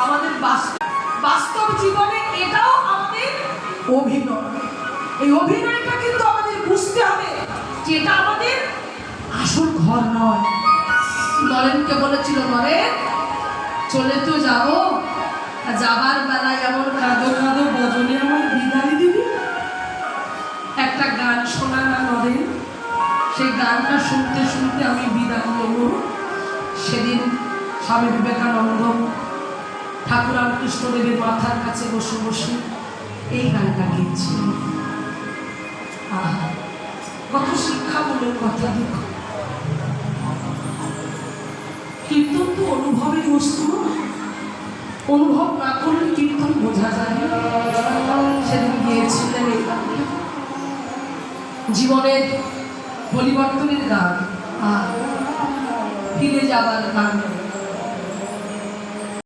আমাদের বাস্তব জীবনে এটাও আমাদের অভিনয়। এই অভিনয়টা কিন্তু আমাদের বুঝতে হবে যে এটা আমাদের আসল ঘর নয়। নরেনকে বলেছিল, নরেন চলে তো যাবো, যাবার বেলায় এমন কাঁদো কাঁদো বদলে আমার বিদায় দিবি। একটা গান শোনা না নরেন, সেই গানটা শুনতে শুনতে আমি বিদায় নেব। সেদিন স্বামী বিবেকানন্দ ঠাকুর রামকৃষ্ণদেবের মাথার কাছে বসে বসে এই গানটা গেয়েছিলেন। কত শিক্ষামূলক কথা দেখো। কীর্তন তো অনুভবের বস্তু, অনুভব না করলে কীর্তন বোঝা যায় না। সেদিন গিয়েছিলেন এই গানটা, জীবনের পরিবর্তনের গান আর ফিরে যাবার গান।